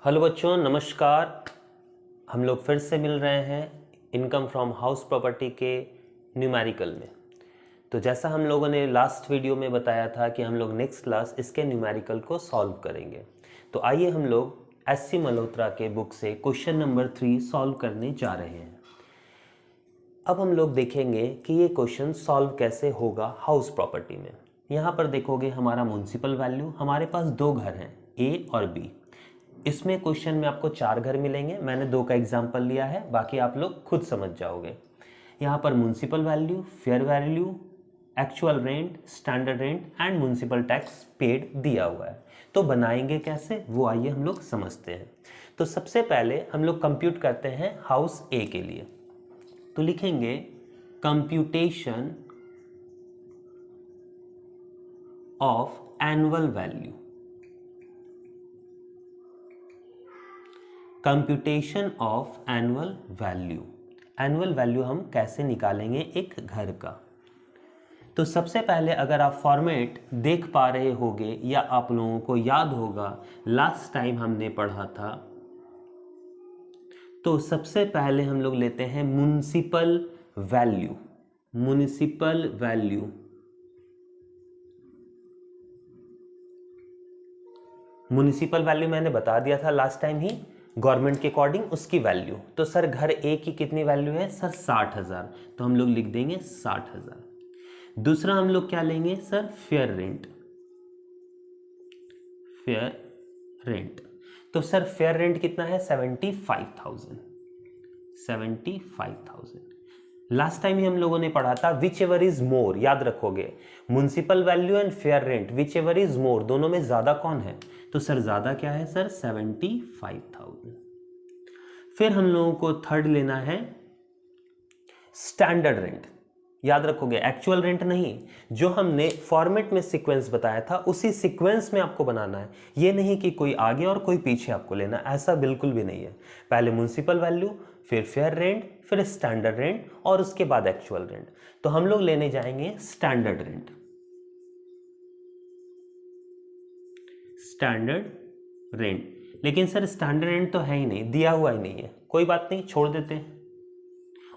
Hello बच्चों, नमस्कार। हम लोग फिर से मिल रहे हैं इनकम फ्रॉम हाउस प्रॉपर्टी के न्यूमेरिकल में। तो जैसा हम लोगों ने लास्ट वीडियो में बताया था कि हम लोग नेक्स्ट क्लास इसके न्यूमेरिकल को सॉल्व करेंगे। तो आइए हम लोग एस.सी. मल्होत्रा के बुक से क्वेश्चन नंबर 3 सॉल्व करने जा रहे हैं। अब हम लोग देखेंगे कि ये क्वेश्चन सॉल्व कैसे होगा हाउस प्रॉपर्टी में। यहाँ पर देखोगे हमारा म्युनिसिपल वैल्यू, हमारे पास दो घर हैं ए और बी। इसमें क्वेश्चन में आपको 4 घर मिलेंगे। मैंने 2 का एग्जाम्पल लिया है, बाकी आप लोग खुद समझ जाओगे। यहाँ पर municipal value, fair value, actual rent, standard rent and municipal tax paid दिया हुआ है। तो बनाएंगे कैसे वो आइए हम लोग समझते हैं। तो सबसे पहले हम लोग कंप्यूट करते हैं हाउस ए के लिए। तो लिखेंगे computation of annual value. Computation of annual value. Annual value हम कैसे निकालेंगे एक घर का। तो सबसे पहले अगर आप फॉर्मेट देख पा रहे होगे या आप लोगों को याद होगा लास्ट टाइम हमने पढ़ा था, तो सबसे पहले हम लोग लेते हैं municipal value. Municipal value municipal value मैंने बता दिया था लास्ट टाइम ही, गवर्नमेंट के अकॉर्डिंग उसकी वैल्यू। तो सर घर ए की कितनी वैल्यू है सर 60,000, तो हम लोग लिख देंगे 60,000। दूसरा हम लोग क्या लेंगे sir fair rent. Fair rent तो सर फेयर रेंट कितना है 75,000। 75,000 लास्ट टाइम ही हम लोगों ने पढ़ा था विच एवर इज मोर, याद रखोगे municipal value and fair rent which ever is more, दोनों में ज्यादा कौन है। तो सर ज्यादा क्या है सर 75,000। फिर हम लोगों को थर्ड लेना है स्टैंडर्ड रेंट। याद रखोगे एक्चुअल रेंट नहीं, जो हमने फॉर्मेट में सीक्वेंस बताया था उसी सीक्वेंस में आपको बनाना है। ये नहीं कि कोई आगे और कोई पीछे आपको लेना, ऐसा बिल्कुल भी नहीं है। पहले म्युनिसिपल वैल्यू, फिर फेयर रेंट, फिर स्टैंडर्ड रेंट और उसके बाद एक्चुअल रेंट। तो हम लोग लेने जाएंगे स्टैंडर्ड रेंट। स्टैंडर्ड रेंट, लेकिन सर स्टैंडर्ड रेंट तो है ही नहीं, दिया हुआ ही नहीं है। कोई बात नहीं, छोड़ देते हैं।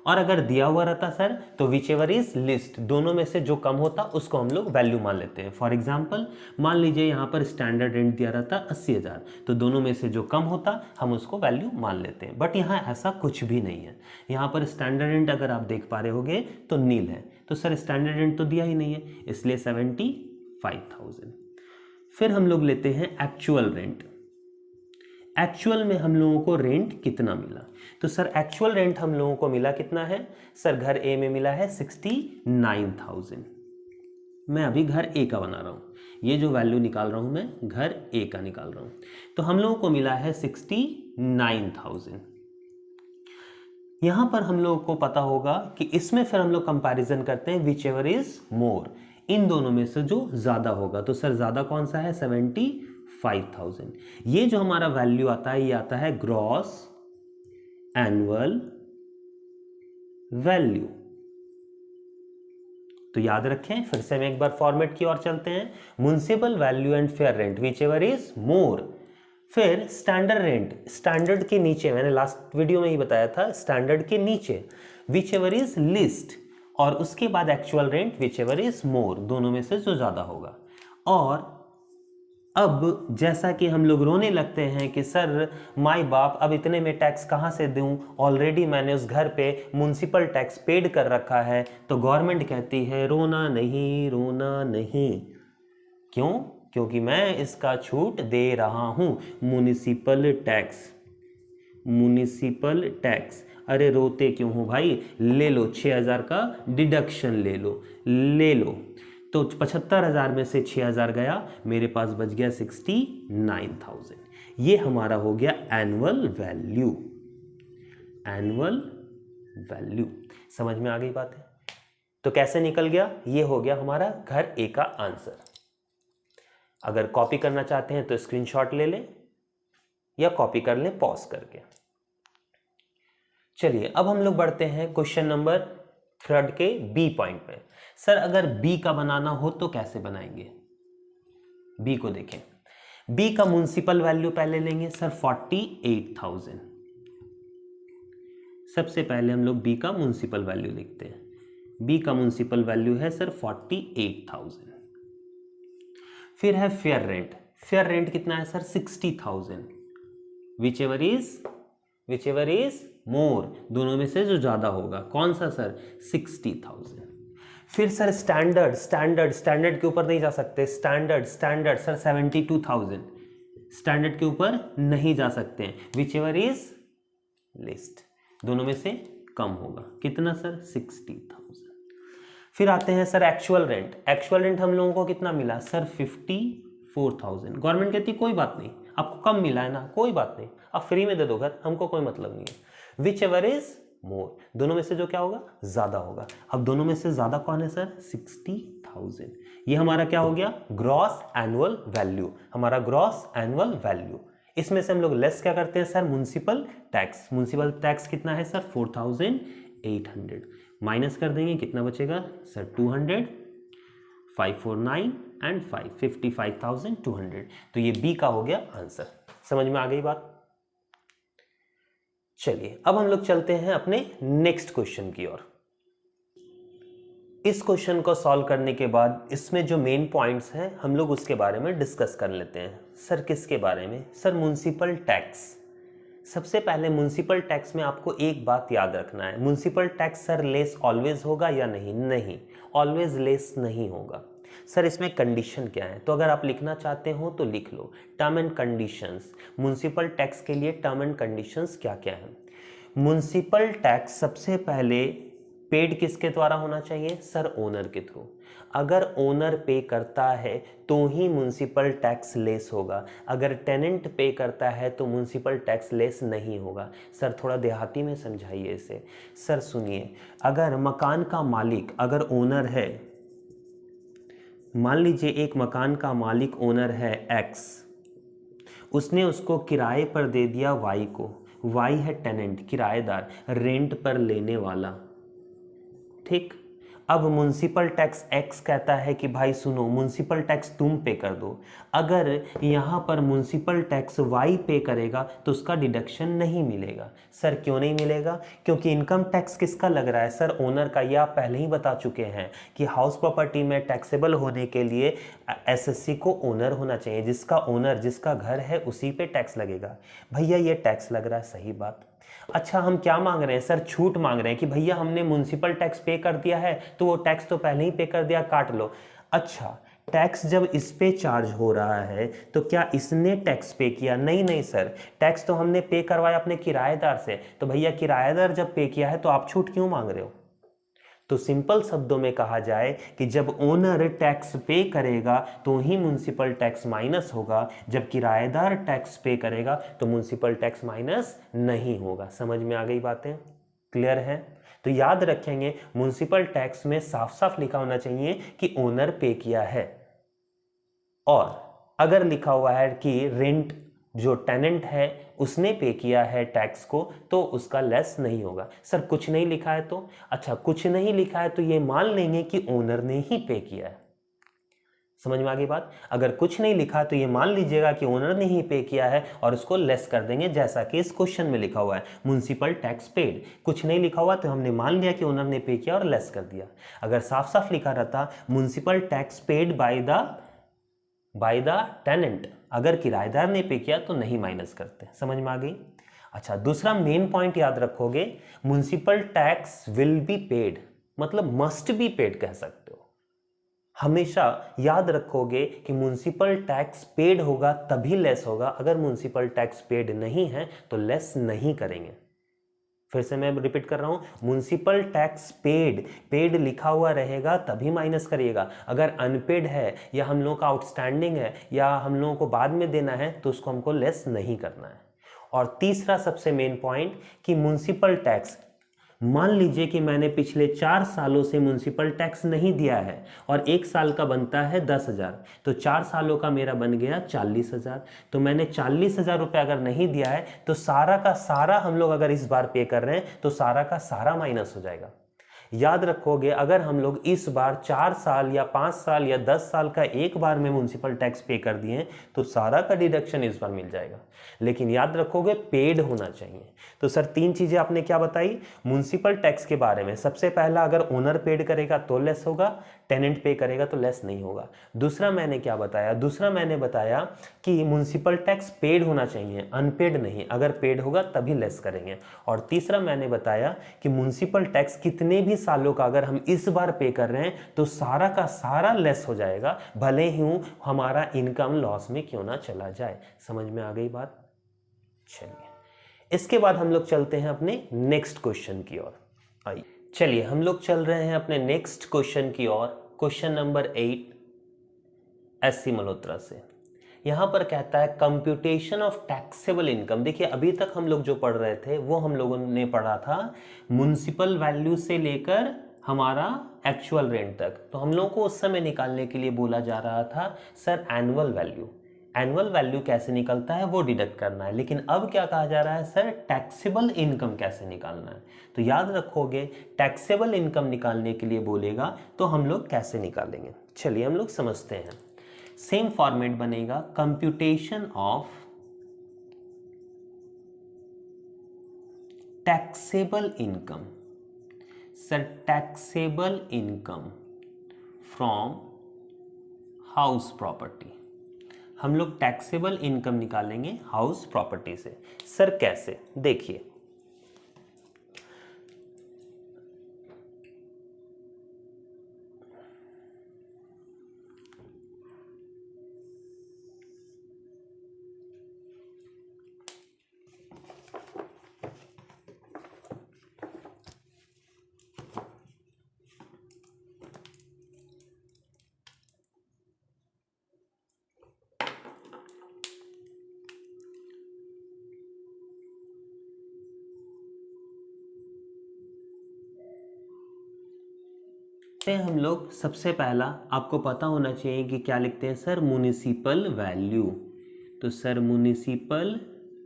और अगर दिया हुआ रहता सर तो विच एवर इज लिस्ट, दोनों में से जो कम होता उसको हम लोग वैल्यू मान लेते हैं। फॉर एग्जाम्पल मान लीजिए यहाँ पर स्टैंडर्ड रेंट दिया रहता 80,000, तो दोनों में से जो कम होता हम उसको वैल्यू मान लेते हैं। बट यहाँ ऐसा कुछ भी नहीं है। यहाँ पर स्टैंडर्ड रेंट अगर आप देख पा रहे होगे तो नील है, तो सर स्टैंडर्ड रेंट तो दिया ही नहीं है, इसलिए 75,000। फिर हम लोग लेते हैं एक्चुअल रेंट। एक्चुअल में हम लोगों को रेंट कितना मिला। तो सर एक्चुअल रेंट हम लोगों को मिला कितना है सर, घर ए में मिला है 69,000। मैं अभी घर ए का बना रहा हूं, ये जो वैल्यू निकाल रहा हूं मैं घर ए का निकाल रहा हूं। तो हम लोगों को मिला है 69,000। यहां पर हम लोगों को पता होगा कि इसमें फिर हम लोग कंपैरिजन करते हैं विच एवर इज मोर, इन दोनों में से जो ज्यादा होगा। तो सर ज्यादा कौन सा है 75,000। ये जो हमारा वैल्यू आता है ये आता है ग्रॉस एनुअल वैल्यू। तो याद रखें, फिर से हम एक बार फॉर्मेट की ओर चलते हैं। Municipal value and fair rent which ever is more, फिर स्टैंडर्ड रेंट, स्टैंडर्ड के नीचे, मैंने लास्ट वीडियो में ही बताया था स्टैंडर्ड के नीचे विच एवर इज लिस्ट, और उसके बाद actual rent which ever is more, दोनों में से जो ज्यादा होगा। और अब जैसा कि हम लोग रोने लगते हैं कि सर माई बाप अब इतने में टैक्स कहाँ से दूं, ऑलरेडी मैंने उस घर पे म्युनिसिपल टैक्स पेड कर रखा है, तो गवर्नमेंट कहती है रोना नहीं, रोना नहीं। क्यों? क्योंकि मैं इसका छूट दे रहा हूं, म्युनिसिपल टैक्स। म्युनिसिपल टैक्स, अरे रोते क्यों हो भाई, ले लो 6,000 का डिडक्शन ले लो, ले लो। तो 75,000 में से 6,000 गया, मेरे पास बच गया 69,000। ये हमारा हो गया एनुअल वैल्यू। एनुअल वैल्यू समझ में आ गई बात है। तो कैसे निकल गया, ये हो गया हमारा घर ए का आंसर। अगर कॉपी करना चाहते हैं तो स्क्रीनशॉट ले लें या कॉपी कर लें पॉज करके। चलिए अब हम लोग बढ़ते हैं क्वेश्चन नंबर 3 के बी पॉइंट पे। सर अगर बी का बनाना हो तो कैसे बनाएंगे। बी को देखें, बी का म्युनिसिपल वैल्यू पहले लेंगे सर 48,000। सबसे पहले हम लोग बी का म्युनिसिपल वैल्यू लिखते हैं। बी का म्युनिसिपल वैल्यू है सर 48,000। फिर है फेयर रेंट। फेयर रेंट कितना है सर 60,000। विचएवर इज मोर, दोनों में से जो ज्यादा होगा, कौन सा सर 60,000। फिर सर स्टैंडर्ड के ऊपर नहीं जा सकते। स्टैंडर्ड सर 72,000, स्टैंडर्ड के ऊपर नहीं जा सकते। विचएवर इज लिस्ट, दोनों में से कम होगा, कितना सर 60,000। फिर आते हैं sir actual rent. Actual rent हम लोगों को कितना मिला सर 54,000। गवर्नमेंट कहती कोई बात नहीं, आपको कम मिला है ना, कोई बात नहीं, आप फ्री में दे दो घर, हमको कोई मतलब नहीं है। विच एवर इज मोर, दोनों में से जो क्या होगा ज्यादा होगा। अब दोनों में से ज्यादा कौन है सर 60,000। ये हमारा क्या हो गया ग्रॉस एनुअल वैल्यू, हमारा ग्रॉस एनुअल वैल्यू। इसमें से हम लोग लेस क्या करते हैं sir municipal tax. Municipal tax कितना है सर 4,800, माइनस कर देंगे कितना बचेगा सर 200, 549 एंड 5 55,200। तो ये बी का हो गया आंसर। समझ में आ गई बात। चलिए अब हम लोग चलते हैं अपने नेक्स्ट क्वेश्चन की ओर। इस क्वेश्चन को सॉल्व करने के बाद इसमें जो मेन पॉइंट्स हैं हम लोग उसके बारे में डिस्कस कर लेते हैं। सर किसके बारे में सर म्युनिसिपल टैक्स। सबसे पहले म्युनिसिपल टैक्स में आपको एक बात याद रखना है, municipal tax sir less always होगा या नहीं, नहीं ऑलवेज लेस नहीं होगा। सर इसमें कंडीशन क्या है, तो अगर आप लिखना चाहते हो तो लिख लो term and conditions. Municipal tax के लिए टर्म एंड कंडीशंस क्या क्या है। म्युनिसिपल टैक्स सबसे पहले पेड किसके द्वारा होना चाहिए सर ओनर के थ्रू। अगर ओनर पे करता है तो ही म्युनिसिपल टैक्स लेस होगा, अगर टेनेंट पे करता है तो म्युनिसिपल टैक्स लेस नहीं होगा। सर थोड़ा देहाती में समझाइए इसे। सर सुनिए, अगर मकान का मालिक अगर ओनर है, मान लीजिए एक मकान का मालिक ओनर है एक्स, उसने उसको किराए पर दे दिया वाई को। वाई है टेनेंट किराएदार, रेंट पर लेने वाला, ठीक। अब म्युनिसिपल टैक्स एक्स कहता है कि भाई सुनो म्युनिसिपल टैक्स तुम पे कर दो। अगर यहाँ पर म्युनिसिपल टैक्स वाई पे करेगा तो उसका डिडक्शन नहीं मिलेगा। सर क्यों नहीं मिलेगा, क्योंकि इनकम टैक्स किसका लग रहा है सर ओनर का। ये आप पहले ही बता चुके हैं कि हाउस प्रॉपर्टी में टैक्सेबल होने के लिए एसएससी को ओनर होना चाहिए, जिसका ओनर जिसका घर है उसी पे टैक्स लगेगा। भैया ये टैक्स लग रहा है, सही बात। अच्छा हम क्या मांग रहे हैं सर, छूट मांग रहे हैं कि भैया हमने म्युनिसिपल टैक्स पे कर दिया है तो वो टैक्स तो पहले ही पे कर दिया, काट लो। अच्छा टैक्स जब इस पे चार्ज हो रहा है तो क्या इसने टैक्स पे किया, नहीं नहीं सर, टैक्स तो हमने पे करवाया अपने किराएदार से। तो भैया किराएदार जब पे किया है तो आप छूट क्यों मांग रहे हो। तो सिंपल शब्दों में कहा जाए कि जब ओनर टैक्स पे करेगा तो ही म्युनिसिपल टैक्स माइनस होगा, जब किराएदार टैक्स पे करेगा तो म्युनिसिपल टैक्स माइनस नहीं होगा। समझ में आ गई बातें, क्लियर है। तो याद रखेंगे म्युनिसिपल टैक्स में साफ साफ लिखा होना चाहिए कि ओनर पे किया है, और अगर लिखा हुआ है कि रेंट जो टेनेंट है उसने पे किया है टैक्स को तो उसका लेस नहीं होगा। सर कुछ नहीं लिखा है तो, अच्छा कुछ नहीं लिखा है तो ये मान लेंगे कि ओनर ने ही पे किया है। समझ में आ गई बात। अगर कुछ नहीं लिखा तो ये मान लीजिएगा कि ओनर ने ही पे किया है और उसको लेस कर देंगे, जैसा कि इस क्वेश्चन में लिखा हुआ है म्युनिसिपल टैक्स पेड। कुछ नहीं लिखा हुआ तो हमने मान लिया कि ओनर ने पे किया और लेस कर दिया। अगर साफ साफ लिखा रहता municipal tax paid by the tenant, अगर किराएदार ने पे किया तो नहीं माइनस करते। समझ में आ गई। अच्छा दूसरा मेन पॉइंट याद रखोगे, municipal tax will be paid, मतलब मस्ट बी पेड कह सकते हो। हमेशा याद रखोगे कि म्युनिसिपल टैक्स पेड होगा तभी लेस होगा, अगर म्युनिसिपल टैक्स पेड नहीं है तो लेस नहीं करेंगे। फिर से मैं रिपीट कर रहा हूं, म्युनिसिपल टैक्स पेड लिखा हुआ रहेगा तभी माइनस करिएगा। अगर अनपेड है या हम लोगों का आउटस्टैंडिंग है या हम लोगों को बाद में देना है तो उसको हमको लेस नहीं करना है। और तीसरा सबसे मेन पॉइंट कि म्युनिसिपल टैक्स, मान लीजिए कि मैंने पिछले 4 सालों से म्युनिसिपल टैक्स नहीं दिया है और 1 साल का बनता है 10,000, तो 4 सालों का मेरा बन गया 40,000। तो मैंने 40,000 रुपये अगर नहीं दिया है तो सारा का सारा हम लोग अगर इस बार पे कर रहे हैं तो सारा का सारा माइनस हो जाएगा। याद रखोगे अगर हम लोग इस बार 4 साल या 5 साल या 10 साल का एक बार में म्युनिसिपल टैक्स पे कर दिए तो सारा का डिडक्शन इस बार मिल जाएगा, लेकिन याद रखोगे पेड होना चाहिए। तो सर 3 चीजें आपने क्या बताई म्युनिसिपल टैक्स के बारे में। सबसे पहला, अगर ओनर पेड करेगा तो लेस होगा, टेनेंट पे करेगा तो लेस नहीं होगा। दूसरा मैंने क्या बताया, दूसरा मैंने बताया कि म्युनिसिपल टैक्स पेड होना चाहिए, अनपेड नहीं, अगर पेड होगा तभी लेस करेंगे। और तीसरा मैंने बताया कि म्युनिसिपल टैक्स कितने भी सालों का अगर हम इस बार पे कर रहे हैं तो सारा का सारा लेस हो जाएगा, भले ही हमारा इनकम लॉस में क्यों ना चला जाए। समझ में आ गई बात? चलिए इसके बाद हम लोग चलते हैं अपने नेक्स्ट क्वेश्चन की ओर। आइए चलिए हम लोग चल रहे हैं अपने नेक्स्ट क्वेश्चन की ओर। क्वेश्चन नंबर 8 एससी मल्होत्रा से। यहां पर कहता है कंप्यूटेशन ऑफ टैक्सेबल इनकम। देखिए अभी तक हम लोग जो पढ़ रहे थे वो हम लोगों ने पढ़ा था म्युनिसिपल वैल्यू से लेकर हमारा एक्चुअल रेंट तक। तो हम लोगों को उस समय निकालने के लिए बोला जा रहा था sir annual value, annual value कैसे निकलता है वो डिडक्ट करना है। लेकिन अब क्या कहा जा रहा है सर टैक्सेबल इनकम कैसे निकालना है। तो याद रखोगे टैक्सेबल इनकम निकालने के लिए बोलेगा तो हम लोग कैसे निकालेंगे। चलिए हम लोग समझते हैं। सेम फॉर्मेट बनेगा computation of taxable income. Sir taxable income from house property. हम लोग टैक्सेबल इनकम निकालेंगे हाउस प्रॉपर्टी से। सर कैसे, देखिए हम लोग सबसे पहला आपको पता होना चाहिए कि क्या लिखते हैं सर म्युनिसिपल वैल्यू। तो सर म्युनिसिपल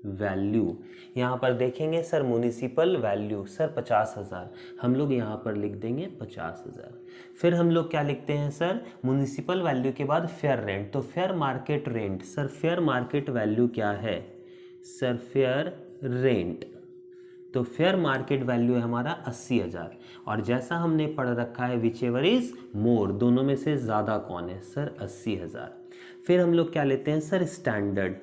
वैल्यू यहाँ पर देखेंगे सर म्युनिसिपल वैल्यू सर 50,000, हम लोग यहाँ पर लिख देंगे 50,000। फिर हम लोग क्या लिखते हैं सर म्युनिसिपल वैल्यू के बाद फेयर रेंट। तो fair market rent, sir fair market value क्या है सर फेयर रेंट। तो फेयर मार्केट वैल्यू है हमारा 80,000। और जैसा हमने पढ़ रखा है विच एवर इज मोर, दोनों में से ज़्यादा कौन है सर 80,000। फिर हम लोग क्या लेते हैं सर स्टैंडर्ड।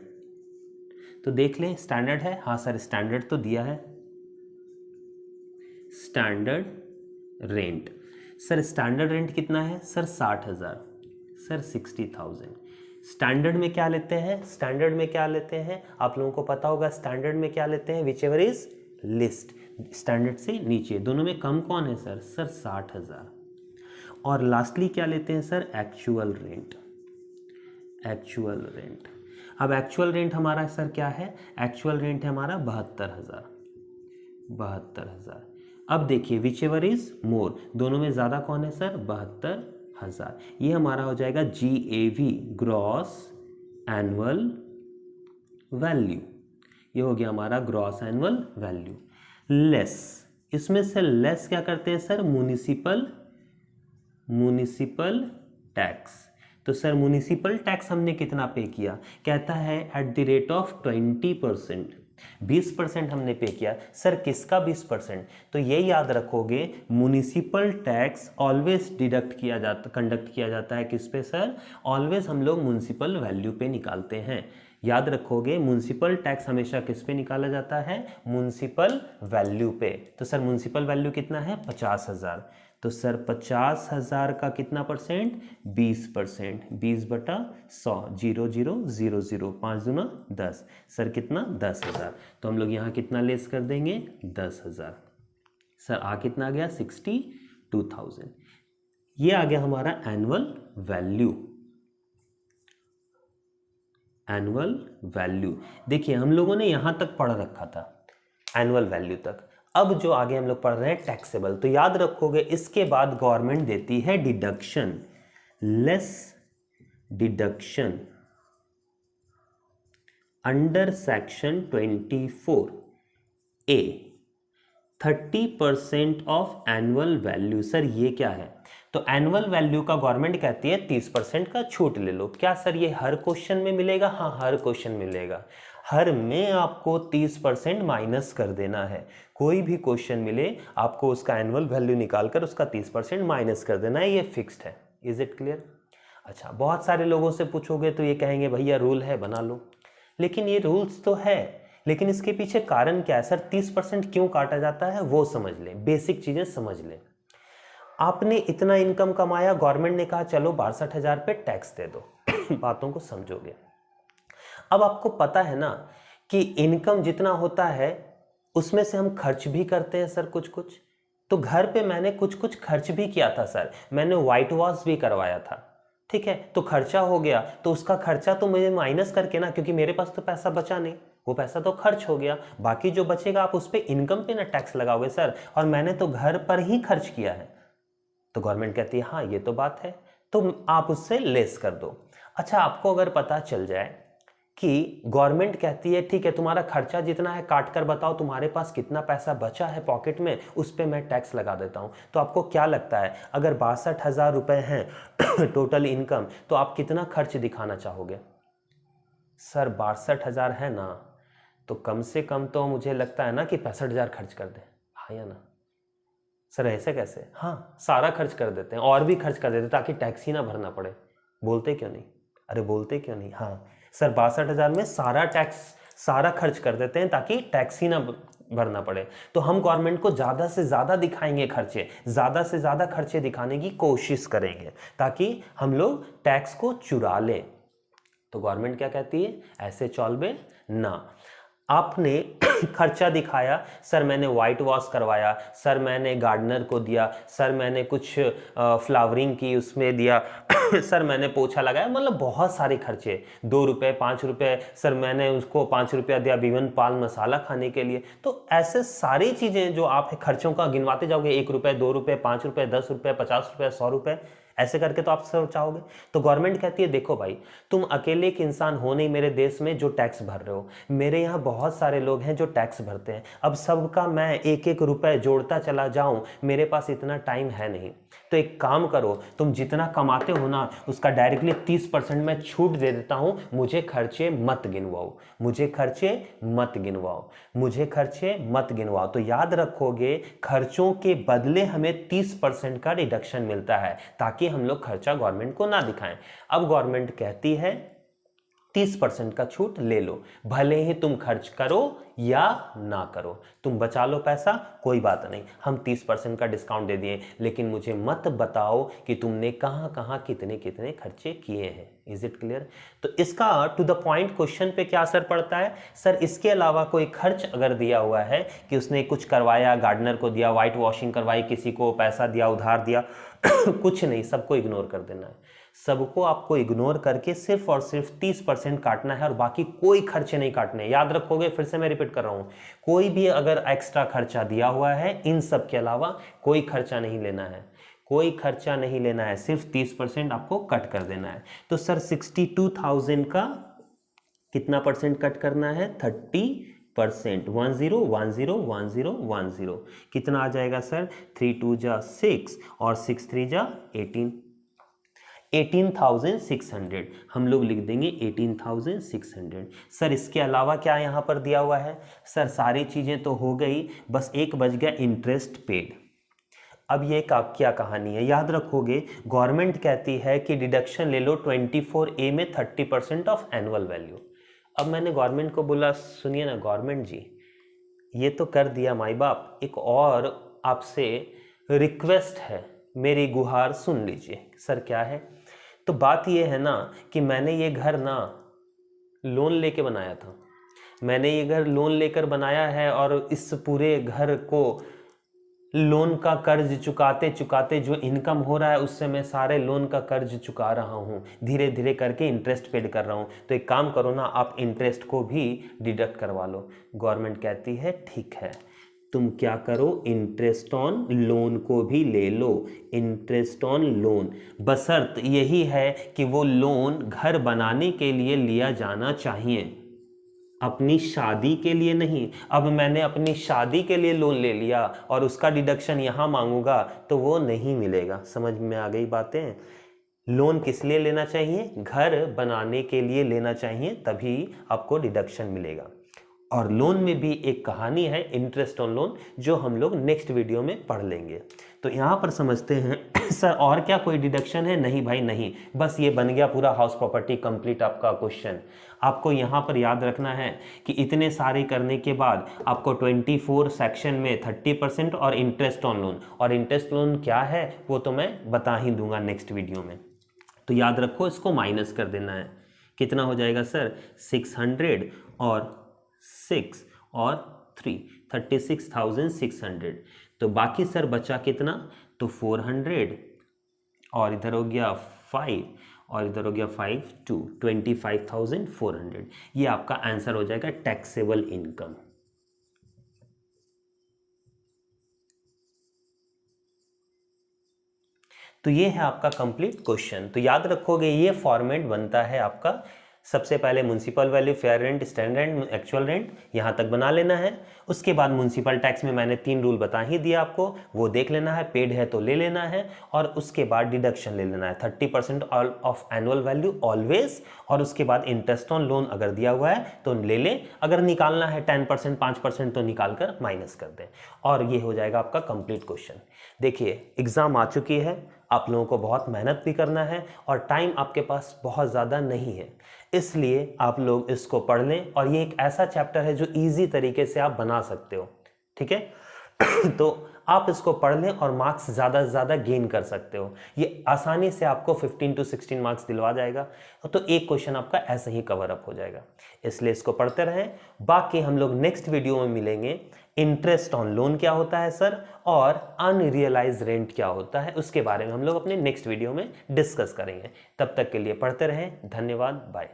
तो देख लें स्टैंडर्ड है, हाँ सर स्टैंडर्ड तो दिया है। Standard rent, sir standard rent कितना है सर 60,000, सर 60,000। स्टैंडर्ड में क्या लेते हैं, स्टैंडर्ड में क्या लेते हैं आप लोगों को पता होगा। स्टैंडर्ड में क्या लेते हैं which ever is list, standard से नीचे, दोनों में कम कौन है सर 60,000। और लास्टली क्या लेते हैं sir actual rent, actual rent. अब एक्चुअल रेंट हमारा सर क्या है, एक्चुअल रेंट है हमारा 72,000, 72,000। अब देखिए विच एवर इज मोर, दोनों में ज़्यादा कौन है सर 72,000। ये हमारा हो जाएगा GAV ग्रॉस एनुअल वैल्यू। ये हो गया हमारा ग्रॉस एनुअल वैल्यू। लेस, इसमें से लेस क्या करते हैं सर म्युनिसिपल टैक्स। तो सर म्युनिसिपल टैक्स हमने कितना पे किया, कहता है एट द रेट ऑफ 20%, 20% हमने पे किया। सर किसका 20%, तो ये याद रखोगे म्युनिसिपल टैक्स ऑलवेज डिडक्ट किया जाता, कंडक्ट किया जाता है किस पे सर, ऑलवेज हम लोग म्युनिसिपल वैल्यू पे निकालते हैं। याद रखोगे म्युनिसिपल टैक्स हमेशा किस पे निकाला जाता है, म्युनिसिपल वैल्यू पे। तो सर म्युनिसिपल वैल्यू कितना है 50,000। तो सर 50,000 का कितना परसेंट 20%, 20/100, 0000, 5 दूना 10, सर कितना 10,000। तो हम लोग यहाँ कितना लेस कर देंगे 10,000। सर आ कितना गया 62,000। ये आ गया हमारा एनुअल वैल्यू, एनुअल वैल्यू। देखिए हम लोगों ने यहां तक पढ़ रखा था एनुअल वैल्यू तक। अब जो आगे हम लोग पढ़ रहे हैं टैक्सेबल, तो याद रखोगे इसके बाद गवर्नमेंट देती है deduction, less deduction under section 24A। 30% of annual value. Sir ये क्या है? तो एनुअल वैल्यू का गवर्नमेंट कहती है 30% का छूट ले लो। क्या सर ये हर क्वेश्चन में मिलेगा? हाँ, हर क्वेश्चन मिलेगा। हर में आपको 30% माइनस कर देना है। कोई भी क्वेश्चन मिले आपको उसका एनुअल वैल्यू निकालकर उसका 30% माइनस कर देना है, ये फिक्स्ड है। Is it clear? अच्छा, बहुत सारे लोगों से पूछोगे तो ये कहेंगे भैया रूल है बना लो, लेकिन ये रूल्स तो है, लेकिन इसके पीछे कारण क्या है? सर 30% क्यों काटा जाता है वो समझ लें, बेसिक चीजें समझ लें। आपने इतना इनकम कमाया, गवर्नमेंट ने कहा चलो 62,000 पे टैक्स दे दो। बातों को समझोगे। अब आपको पता है ना कि इनकम जितना होता है उसमें से हम खर्च भी करते हैं सर कुछ कुछ। तो घर पे मैंने कुछ कुछ खर्च भी किया था सर, मैंने वाइट वॉश भी करवाया था, ठीक है, तो खर्चा हो गया, तो उसका खर्चा तो मुझे माइनस करके ना, क्योंकि मेरे पास तो पैसा बचा नहीं, वो पैसा तो खर्च हो गया, बाकी जो बचेगा आप उस पर इनकम पे ना टैक्स लगाओगे सर, और मैंने तो घर पर ही खर्च किया है। तो गवर्नमेंट कहती है हाँ ये तो बात है, तो आप उससे लेस कर दो। अच्छा, आपको अगर पता चल जाए कि गवर्नमेंट कहती है ठीक है तुम्हारा खर्चा जितना है काट कर बताओ तुम्हारे पास कितना पैसा बचा है पॉकेट में, उस पर मैं टैक्स लगा देता हूं, तो आपको क्या लगता है अगर 62,000 रुपए हैं टोटल इनकम, तो आप कितना खर्च दिखाना चाहोगे? सर 62,000 है ना, तो कम से कम तो मुझे लगता है ना कि 65,000 खर्च कर दें, हाँ या ना? सर ऐसे कैसे? हाँ, सारा खर्च कर देते हैं और भी खर्च कर देते हैं ताकि टैक्स ही ना भरना पड़े। बोलते क्यों नहीं? अरे बोलते क्यों नहीं? हाँ सर 62,000 में सारा टैक्स, सारा खर्च कर देते हैं ताकि टैक्स ही ना भरना पड़े। तो हम गवर्नमेंट को ज़्यादा से ज़्यादा दिखाएंगे खर्चे, ज़्यादा से ज़्यादा खर्चे दिखाने की कोशिश करेंगे ताकि हम लोग टैक्स को चुरा लें। तो गवर्नमेंट क्या कहती है? ऐसे चौलबे ना। आपने खर्चा दिखाया, सर मैंने वाइट वॉश करवाया, सर मैंने गार्डनर को दिया, सर मैंने कुछ फ्लावरिंग की उसमें दिया, सर मैंने पोछा लगाया, मतलब बहुत सारे खर्चे, 2 रुपये 5 रुपये, सर मैंने उसको 5 रुपया दिया विवन पान मसाला खाने के लिए। तो ऐसे सारी चीज़ें जो आप खर्चों का गिनवाते जाओगे, 1 रुपये 2 रुपये 5 रुपये 10 रुपये 50 रुपये 100 रुपये, ऐसे करके तो आप सब चाहोगे। तो गवर्नमेंट कहती है देखो भाई, तुम अकेले एक इंसान हो नहीं मेरे देश में जो टैक्स भर रहे हो, मेरे यहाँ बहुत सारे लोग हैं जो टैक्स भरते हैं, अब सबका मैं एक एक रुपए जोड़ता चला जाऊं, मेरे पास इतना टाइम है नहीं। तो एक काम करो, तुम जितना कमाते हो ना उसका डायरेक्टली 30% मैं छूट दे देता हूं, मुझे खर्चे मत गिनवाओ, मुझे खर्चे मत गिनवाओ, मुझे खर्चे मत गिनवाओ। तो याद रखोगे, खर्चों के बदले हमें 30% का रिडक्शन मिलता है ताकि हम लोग खर्चा गवर्नमेंट को ना दिखाएं। अब गवर्नमेंट कहती है 30% का छूट ले लो, भले ही तुम खर्च करो या ना करो, तुम बचा लो पैसा, कोई बात नहीं, हम 30% का डिस्काउंट दे दिए, लेकिन मुझे मत बताओ कि तुमने कहां कहां कितने कितने खर्चे किए हैं। Is it clear? तो इसका टू द पॉइंट क्वेश्चन पे क्या असर पड़ता है? सर इसके अलावा कोई खर्च अगर दिया हुआ है कि उसने कुछ करवाया, गार्डनर को दिया, व्हाइट वॉशिंग करवाई, किसी को पैसा दिया, उधार दिया, कुछ नहीं, सबको इग्नोर कर देना है। सबको आपको इग्नोर करके सिर्फ और सिर्फ 30% काटना है और बाकी कोई खर्चे नहीं काटने। याद रखोगे, फिर से मैं रिपीट कर रहा हूं, कोई भी अगर एक्स्ट्रा खर्चा दिया हुआ है इन सब के अलावा कोई खर्चा नहीं लेना है, कोई खर्चा नहीं लेना है, सिर्फ 30% आपको कट कर देना है। तो सर 62,000 का कितना परसेंट कट करना है? 30%। 10 कितना आ जाएगा सर? 3 2 जा 6 और 6 3 जा 18, 18,600 हम लोग लिख देंगे 18,600। सर इसके अलावा क्या यहां पर दिया हुआ है? सर सारी चीजें तो हो गई, बस एक बच गया इंटरेस्ट पेड। अब ये क्या कहानी है? याद रखोगे, गवर्नमेंट कहती है कि डिडक्शन ले लो 24A में 30% ऑफ एनुअल वैल्यू। अब मैंने गवर्नमेंट को बोला सुनिए ना गवर्नमेंट जी, ये तो कर दिया माई बाप, एक और आपसे रिक्वेस्ट है, मेरी गुहार सुन लीजिए। सर क्या है? तो बात ये है ना कि मैंने ये घर ना लोन लेके बनाया था, मैंने ये घर लोन लेकर बनाया है और इस पूरे घर को लोन का कर्ज चुकाते चुकाते जो इनकम हो रहा है उससे मैं सारे लोन का कर्ज चुका रहा हूँ, धीरे धीरे करके इंटरेस्ट पेड कर रहा हूँ। तो एक काम करो ना, आप इंटरेस्ट को भी डिडक्ट करवा लो। गवर्नमेंट कहती है ठीक है, तुम क्या करो, इंटरेस्ट ऑन लोन को भी ले लो, इंटरेस्ट ऑन लोन, बशर्त यही है कि वो लोन घर बनाने के लिए लिया जाना चाहिए। अपनी शादी के लिए नहीं। अब मैंने अपनी शादी के लिए लोन ले लिया और उसका डिडक्शन यहाँ मांगूंगा तो वो नहीं मिलेगा। समझ में आ गई बातें? लोन किस लिए लेना चाहिए? घर बनाने के लिए लेना चाहिए, तभी आपको डिडक्शन मिलेगा। और लोन में भी एक कहानी है, इंटरेस्ट ऑन लोन, जो हम लोग नेक्स्ट वीडियो में पढ़ लेंगे। तो यहाँ पर समझते हैं सर और क्या कोई डिडक्शन है? नहीं भाई नहीं, बस ये बन गया पूरा हाउस प्रॉपर्टी कंप्लीट आपका क्वेश्चन। आपको यहाँ पर याद रखना है कि इतने सारे करने के बाद आपको 24 सेक्शन में 30% और इंटरेस्ट ऑन लोन, और इंटरेस्ट लोन क्या है वो तो मैं बता ही दूंगा नेक्स्ट वीडियो में। तो याद रखो, इसको माइनस कर देना है। कितना हो जाएगा सर? 600 और 6 और 3, 36,600। तो बाकी सर बचा कितना? तो 400 और इधर हो गया 5 और इधर हो गया 5 2, 25,400। ये आपका आंसर हो जाएगा टैक्सेबल इनकम। तो ये है आपका कंप्लीट क्वेश्चन। तो याद रखोगे ये फॉर्मेट बनता है आपका, सबसे पहले municipal value, fair rent, stand rent, actual rent, यहाँ तक बना लेना है। उसके बाद म्युनिसिपल टैक्स में मैंने 3 रूल बता ही दिया आपको, वो देख लेना है, पेड है तो ले लेना है। और उसके बाद डिडक्शन ले लेना है 30% ऑफ एनुअल वैल्यू ऑलवेज। और उसके बाद इंटरेस्ट ऑन लोन अगर दिया हुआ है तो ले लें, अगर निकालना है 10% 5% तो निकाल कर माइनस कर दें। और ये हो जाएगा आपका कंप्लीट क्वेश्चन। देखिए एग्जाम आ चुकी है, आप लोगों को बहुत मेहनत भी करना है और टाइम आपके पास बहुत ज़्यादा नहीं है, इसलिए आप लोग इसको पढ़ लें। और ये एक ऐसा चैप्टर है जो इजी तरीके से आप बना सकते हो, ठीक है? तो आप इसको पढ़ लें और मार्क्स ज़्यादा से ज़्यादा गेन कर सकते हो। ये आसानी से आपको 15 to 16 मार्क्स दिलवा जाएगा। तो एक क्वेश्चन आपका ऐसे ही कवर अप हो जाएगा, इसलिए इसको पढ़ते रहें। बाकी हम लोग नेक्स्ट वीडियो में मिलेंगे। इंटरेस्ट ऑन लोन क्या होता है सर, और अनरियलाइज रेंट क्या होता है, उसके बारे में हम लोग अपने नेक्स्ट वीडियो में डिस्कस करेंगे। तब तक के लिए पढ़ते रहें। धन्यवाद, बाय।